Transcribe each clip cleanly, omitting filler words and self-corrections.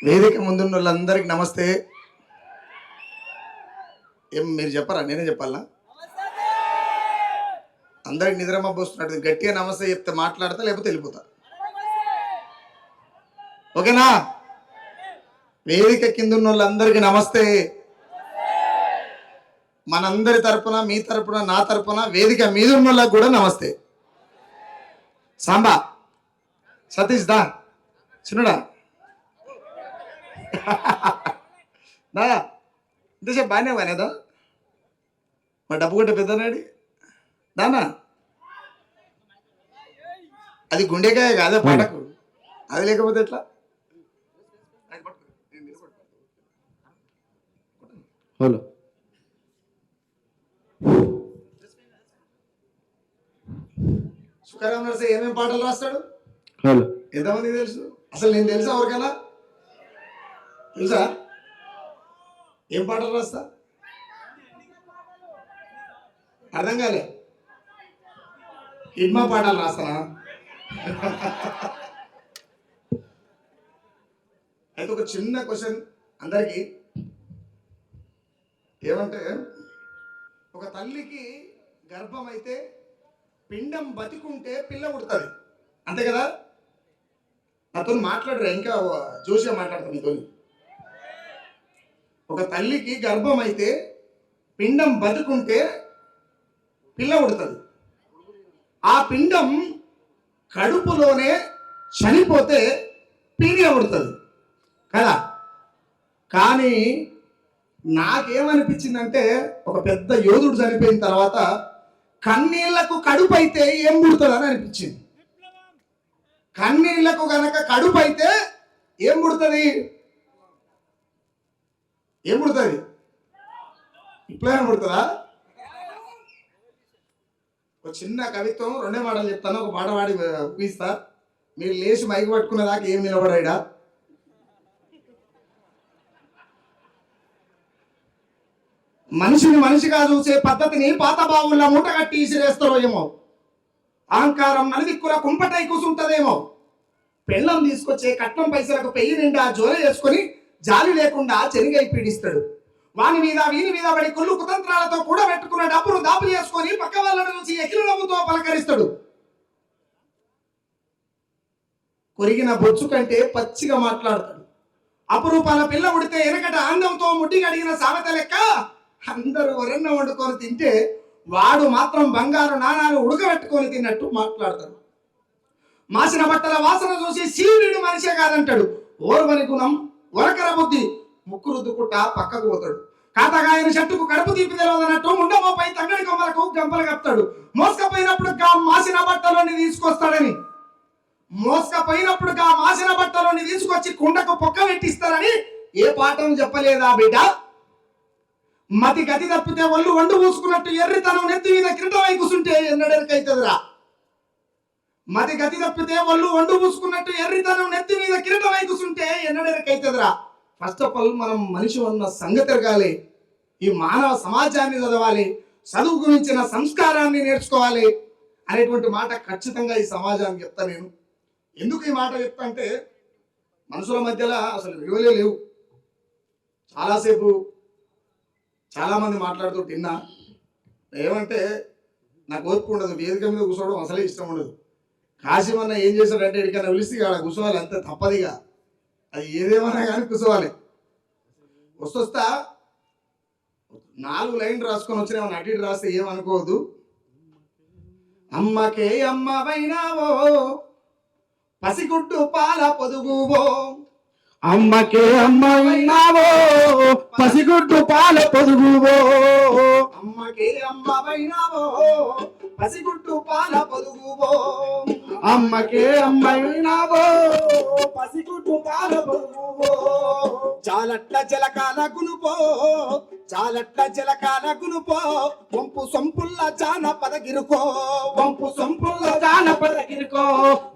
వేదిక ముందున్న వాళ్ళందరికీ నమస్తే. ఏం మీరు చెప్పరా, నేనే చెప్పాలా? అందరికి నిద్రమబ్బు వస్తున్నట్టు గట్టిగా నమస్తే చెప్తే మాట్లాడతా, లేకపోతే వెళ్ళిపోతా. ఓకేనా? వేదిక కింద ఉన్న వాళ్ళందరికీ నమస్తే. మనందరి తరపున, మీ తరపున, నా తరపున, వేదిక మీద ఉన్న వాళ్ళకి కూడా నమస్తే. సాంబా, సతీష్ దా, చిన్నడా దా, ఇంతసేపు బాగానే బానేదా? మా డబ్బు కొట్టే పెద్దనాడి దానా, అది గుండెకాయ కాదే పాటకు, అది లేకపోతే ఎట్లా? హలో, సుఖరాం నర్సే ఏమేమి పాటలు రాస్తాడు? హలో, ఎంతమంది తెలుసు? అసలు నేను తెలుసా? ఎవరికైనా తెలుసా ఏం పాటలు రాస్తా? అర్థం కాలే. ఇడ్మా పాటలు రాస్తానా? అయితే ఒక చిన్న క్వశ్చన్ అందరికీ. ఏమంటే, ఒక తల్లికి గర్భం అయితే పిండం బతికుంటే పిల్ల పుడుతుంది, అంతే కదా? నాతో మాట్లాడరా, ఇంకా జోషిగా మాట్లాడతాను మీతో. ఒక తల్లికి గర్భం అయితే పిండం బతుకుంటే పిల్ల పుడుతుంది. ఆ పిండం కడుపులోనే చనిపోతే పీనిగా పుడుతుంది కదా? కానీ నాకేమనిపించిందంటే, ఒక పెద్ద యోధుడు చనిపోయిన తర్వాత కన్నీళ్లకు కడుపు అయితే ఏం పుడుతుందని అనిపించింది. కన్నీళ్లకు గనక కడుపు అయితే ఏం పుడుతుంది? ఏం పుడుతుంది? ఇప్పుడైనా పుడుతుందా? ఒక చిన్న కవిత్వం, రెండే మాటలు చెప్తాను, ఒక పాట పాడి ఊపిస్తా. మీరు లేచి మైకి పట్టుకునే దాకా ఏం నిలబడాయిడా. మనిషిని మనిషిగా చూసే పద్ధతిని పాత బావుల్లో మూట కట్టి ఇసిరేస్తారో ఏమో. అహంకారం నలుదిక్కుల కుంపటై కూసుంటదేమో. పెళ్ళం తీసుకొచ్చే కట్నం పైసలకు పెయ్యి నిండా జోల చేసుకొని జాలి లేకుండా చెరిగై పీడిస్తాడు. వాని మీద వీని మీద పడి కుళ్ళు కుతంత్రాలతో కూడా పెట్టుకున్న డబ్బును దాపు చేసుకొని పక్క వాళ్ళను చూసి ఎకిలి నవ్వుతో పలకరిస్తాడు. కొరిగిన బొచ్చు కంటే పచ్చిగా మాట్లాడతాడు. అపురూపాల పిల్ల ఉడితే వెనకట ఆనందంతో ముడ్డి కడిగిన సామెత లెక్క అందరూ వరన్న వండుకొని తింటే వాడు మాత్రం బంగారు నాణాలు ఉడకబెట్టుకొని తిన్నట్టు మాట్లాడతాడు. మాసిన బట్టల వాసన చూసి సీనుడు మనిషే కాదంటాడు. ఓర్వని గుణం, ఒరకర బుద్ధి, ముక్కు రుద్దుకుంట పక్కకు పోతాడు. కాతగాయన చెట్టుకు కడుపు తీపి తెలియదన్నట్టు ముండమోపై తగ్గడి కొమ్మలకు గంపలు కప్తాడు. మోసుకపోయినప్పుడు మాసిన బట్టలోని తీసుకొస్తాడని, మోసుకపోయినప్పుడు మాసిన బట్టలోని తీసుకొచ్చి కుండకు పొక్క పెట్టిస్తారని ఏ పాఠం చెప్పలేదా బిడ్డ? మతి గతి తప్పితే ఒళ్ళు వండు పూసుకున్నట్టు ఎర్రితనం నెత్తి మీద కిరీటమై కూసుంటే ఎన్నడెరకైతుందిరా. మతి గతి తప్పితే ఒళ్ళు వండు పూసుకున్నట్టు ఎర్రితనం నెత్తి మీద కిరీటమై కూసుంటే ఎన్నడెరకైతుందిరా. ఫస్ట్ ఆఫ్ ఆల్ మనం మనిషి ఉన్న సంగతి ఎరగాలి, ఈ మానవ సమాజాన్ని చదవాలి, చదువు గురించిన సంస్కారాన్ని నేర్చుకోవాలి అనేటువంటి మాట ఖచ్చితంగా ఈ సమాజానికి చెప్తా నేను. ఎందుకు ఈ మాట చెప్తా అంటే, మనుషుల మధ్యలో అసలు విలువలే లేవు. చాలామంది మాట్లాడుతూ తిన్నా. ఏమంటే నాకు ఓర్పు ఉండదు, వేదిక మీద కూర్చోవడం అసలే ఇష్టం ఉండదు. కాశీమన్న ఏం చేశాడంటే, ఎక్కడికైనా పిలిస్తే ఆడ కూర్చోవాలి, అంతే, తప్పదిగా. అది ఏదేమన్నా కానీ కూర్చోవాలి. వస్తా 4 లైన్లు రాసుకొని వచ్చిన ఏమన్నా అటు ఇటు రాస్తే ఏమనుకోవద్దు. అమ్మకే అమ్మవైనావో, పసిగుడ్డు పాల పొదుగువో. అమ్మకే అమ్మవైనావో, పసిగుడ్డు పాల పొదుగువో. అమ్మకే అమ్మవైనావో, పసిగుడ్డు పాల పొదుగువో. అమ్మకే అమ్మవైనావో, పసిగుడ్డు పాల పొదుగువో. చాలట్ల జలకాల గునుపో, చాలట్ల జలకాల గునుపో. వంపు సొంపుల్ల జానపద గిరుకో, వంపు సొంపుల్ల జానపద గిరుకో,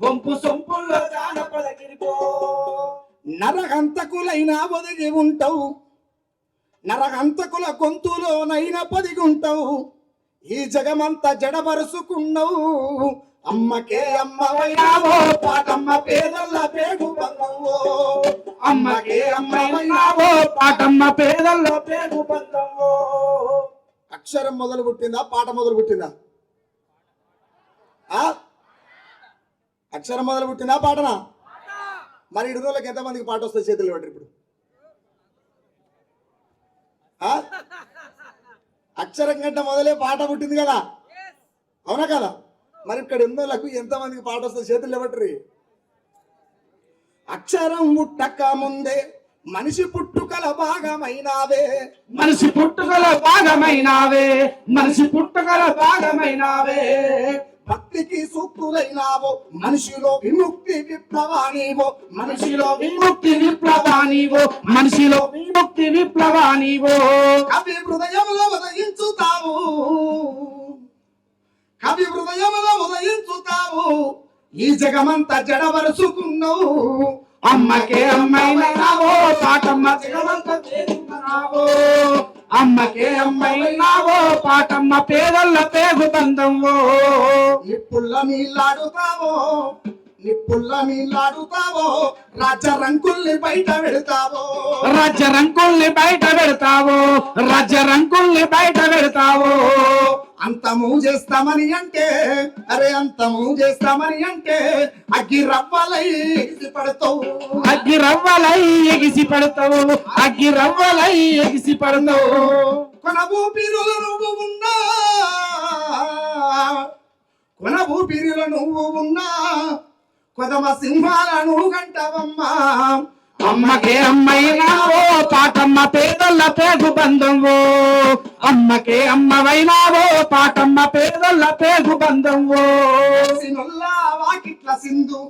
వంపు సొంపుల్ల జానపద గిరుకో. నరహంతకులైనా ఒదిగి ఉంటావు, నరహంతకుల గొంతులోనైనా పొదిగి ఉంటావు. ఈ జగమంతా జడబరుసుకున్నావు, అమ్మకే అమ్మవైనావో పాటమ్మ పేదల్ల పేగు బంధంవో. అమ్మకే అమ్మైనావో పాటమ్మ పేదల్లో పేగు బంధంవో. అక్షరం మొదలు పుట్టిందా పాట మొదలు పుట్టిందా? ఆ అక్షరం మొదలు పుట్టిందా పాటనా? మరి ఇడు రోజులకు ఎంతమందికి పాట వస్తుంది చేతులు పట్టి ఇప్పుడు? ఆ అక్షరం కంటే మొదలే పాట పుట్టింది కదా, అవునా కదా? మరి ఇక్కడ ఎన్నోళ్ళకు ఎంతమందికి పాట వస్తుంది చేతులు ఇవ్వట్రి? అక్షరం పుట్టక ముందే మనిషి పుట్టుకల భాగమైనావే. మనిషి పుట్టుకల భాగమైనావే, మనిషి పుట్టుకల భాగమైనావే. భక్తికి సూక్తులైనావో మనిషిలో విముక్తి విప్లవానివో. మనిషిలో విముక్తి విప్లవానివో, మనిషిలో విముక్తి విప్లవానివో. కవి హృదయములో ఉదయించుతావు, కవి హృదయములో ఉదయించుతావు. ఈ జగమంతా జడవరుసుకున్నావు. అమ్మకే అమ్మైనావో పాటమ్మ జగమంత పేరున్నావో. అమ్మకే అమ్మైనావో పాటమ్మ పేదల్ల పేగు బంధంవో. నిప్పుల్ల నీళ్ళాడుతావో, నిప్పుల్ల నీళ్ళాడుతావో. రాజ్య రంకుల్ని బయట పెడతావో, రాజ్య రంకుల్ని బయట పెడతావో, రాజ్య రంకుల్ని బయట పెడతావో. అంతము చేస్తామని అంటే, అరే అంతము చేస్తామని అంటే అగ్గి రవ్వలై పడతావు. అగ్గి రవ్వలై ఎగిసి పడతావు, అగ్గి రవ్వలై ఎగిసి పడతావు. కొన ఊపిరులు నువ్వు ఉన్నా, కొన ఊపిరులు నువ్వు ఉన్నా. కొదమ సింహాలను గంటవమ్మా. అమ్మకే అమ్మైనావో పాటమ్మ పేదల్ల పేగు బంధంవో. అమ్మకే అమ్మవైనావో పాటమ్మ పేదల్ల పేగు బంధంవో. కలిసినొల్లా వాకిట్ల సింధు,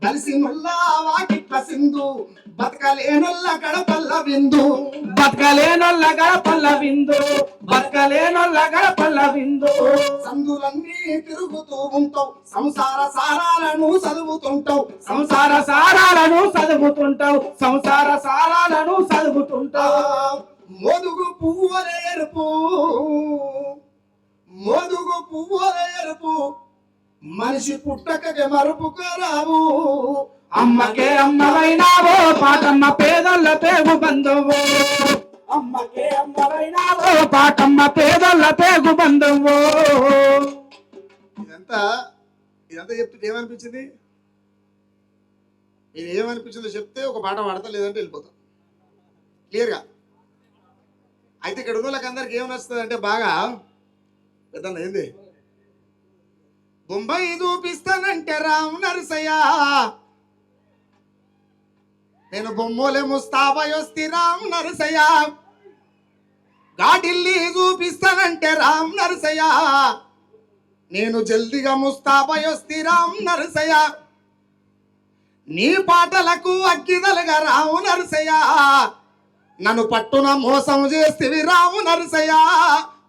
కలిసినొల్లా వాకిట్ల సింధు. బతకలేనొల్ల గడపల్ల విందు, బతకలేనొల్ల గడపల్ల విందు, బతకలేనొల్ల గడపల్ల విందు. సందులన్నీ తిరుగుతూ ఉంటావు, సంసార సారాలను చదువుతుంటావు. సంసార సారాలను చదువుతుంటావు, సంసార సారాలను చదువుతుంటావు. మోదుగు పువ్వుల ఎరుపు, మోదుగు పువ్వుల ఎరుపు. మనిషి పుట్టకకి మరుపుకు రావు. అమ్మకే అమ్మవైనావో పాటమ్మ పేదల్ల పేగు బంధంవో. అమ్మకే అమ్మవైనావో పాటమ్మ పేదల్ల పేగు బంధంవో. ఇదంతా ఇదంతా చెప్తే ఏమనిపించింది? నేను ఏమనిపించిందో చెప్తే ఒక పాట పాడతా, లేదంటే వెళ్ళిపోతాం క్లియర్గా. అయితే ఇక్కడ ఉన్న వాళ్ళకి అందరికి ఏం నచ్చుతుంది అంటే బాగా పెద్ద ఏంది, బొంబాయి చూపిస్తానంటే రామ్ నరసయ్య. నేను బొమ్మలే ముస్తాబాయ్ వస్తే రామ్ నరసయ్య. ఘాటిల్లి చూపిస్తానంటే రామ్ నరసయ్య. నేను జల్దిగా ముస్తాబాయ్ వస్తే రామ్ నరసయ్య. నీ పాటలకు అగ్గిదలుగా రావు నరసయ్య. నన్ను పట్టున మోసం చేస్తేవి రావు నరసయ్య.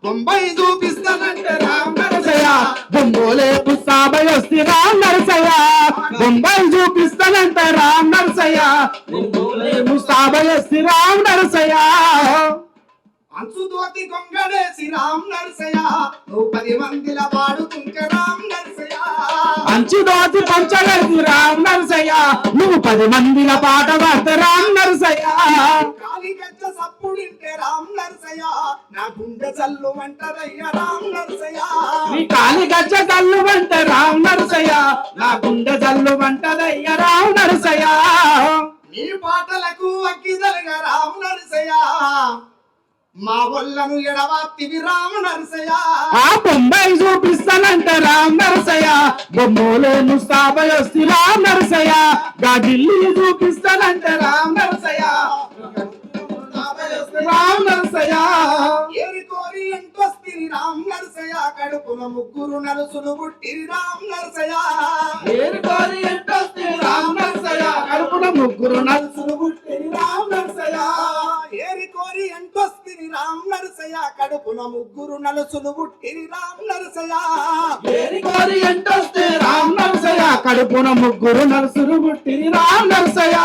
బొంబాయి చూపిస్తానంటే రామ్ నరసయ్య. బొంబోలే ముస్తాబాయ్ వస్తే రామ్ నరసయ్య. బొంబాయి చూపిస్తానంటే రామ్ నరసయ్య. బొంబోలే ముస్తాబాయ్ వస్తే రామ్ నరసయ్య. అంచు దోతి గొంగడేసి రామ్ నరసయ్య. నువ్వు 10 మందిల పాడుతుంటే రామ్ నరసయ్య. అంచు దోతి పంచగలిసి రామ్ నరసయ్య. నువ్వు 10 మందిల పాట పాడితే రామ్ నరసయ్య. కాలి గజ్జ సప్పుడింటే రామ్ నరసయ్య. నా గుండె చల్లు వంటరయ్య రామ్ నరసయ్య. నీ కాలి గజ్జ కళ్ళు వంట రామ్ నరసయ్య. నా గుండె జల్లు వంటదయ్య రామ్ నరసయ్య. నీ పాటలకు అగ్గిదలుగా రామ్ నరసయ్య. మా ఒళ్ళను ఎడవాప్తివి రామ్ నరసయ్య. ఆ బొంబాయి చూపిస్తానంటే రామ్ నరసయ్య. బొమ్మోలే ముస్తాబాయ్ వస్తే రామ్ నరసయ్య. ఢిల్లీ చూపిస్తానంటే రామ్ నరసయ్య. రామ్ నరసయ్య. ఏరి కోరి ఎంటొస్తిని రామ్ నరసయ్య. కడుపున 3 నలుసులు పుట్టిరి రామ్ నరసయ్య. ఏరుకోరి ఎంటొస్తే రామ్ నరసయ్య. కడుపున 3 నలుసులు పుట్టిరి రామ్ నరసయ్య. ఏరి కోరి ఎంటొస్తిని రామ్ నరసయ్య. కడుపున 3 నలుసులు పుట్టిరి రామ్ నరసయ్య. ఏరుకోరి ఎంటొస్తే రామ్ నరసయ్య. కడుపున తరపున ముగ్గురు నర్సులు పుట్టిరి రామ్ నరసయ్య.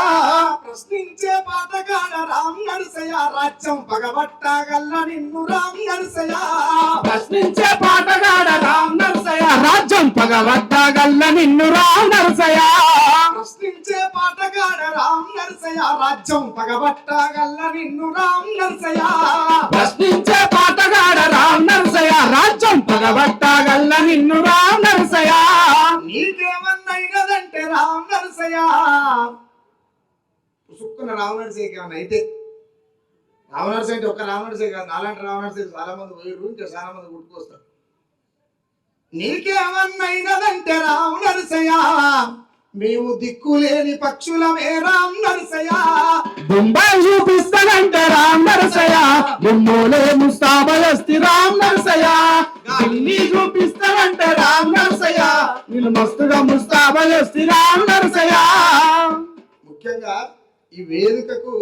ప్రశ్నించే పాటగాడ రామ్ నరసయ్య రాజ్యం పగబట్టాగల్ల నిన్ను రామ్ నరసయ్య. ప్రశ్నించే పాటగాడ రామ్ నరసయ్య రాజ్యం పగబట్టాగల్ల నిన్ను రామ్ నరసయ్య. ప్రశ్నించే పాటగాడ రామ్ నరసయ్య రాజ్యం పగబట్టాగల్ల నిన్ను రామ్ నరసయ్య. ప్రశ్నించే పాటగాడ రామ్ నరసయ్య రాజ్యం పగబట్టాగల్ల నిన్ను రామ్ నరసయ్య. నీకేమన్నైనదంటే రామ్ నరసయ్య. పుసుక్కున్న రామ్ నరసయ్యకి ఏమన్నా అయితే రామ్ నరసయ్య అంటే ఒక్క రామ్ నరసయ్య కాదు, అలాంటి రామ్ నరసయ్య చాలా మంది పోయారు, ఇంకా చాలా మంది గుర్తుకొస్తారు. నీకేమన్నైనదంటే రామ్ నరసయ్య మేము దిక్కులేని పక్షులమే రామ్ నరసయ్య. బొంబాయి చూపిస్తానంటే రామ్ నరసయ్య బొమ్మోలే ముస్తాబయస్తి రామ్ నరసయ్య. ఢిల్లీ చూపిస్తానంటే రామ్ నరసయ్య నేను మస్తుగా ముస్తాబయస్తి రామ్ నరసయ్య. ముఖ్యంగా ఈ వేదికకు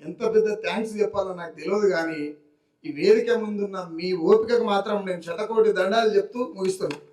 ఎంత పెద్ద థ్యాంక్స్ చెప్పాలో నాకు తెలియదు, కానీ ఈ వేదిక ముందున్న మీ ఓపికకు మాత్రం నేను శతకోటి దండాలు చెప్తూ ముగిస్తున్నాను.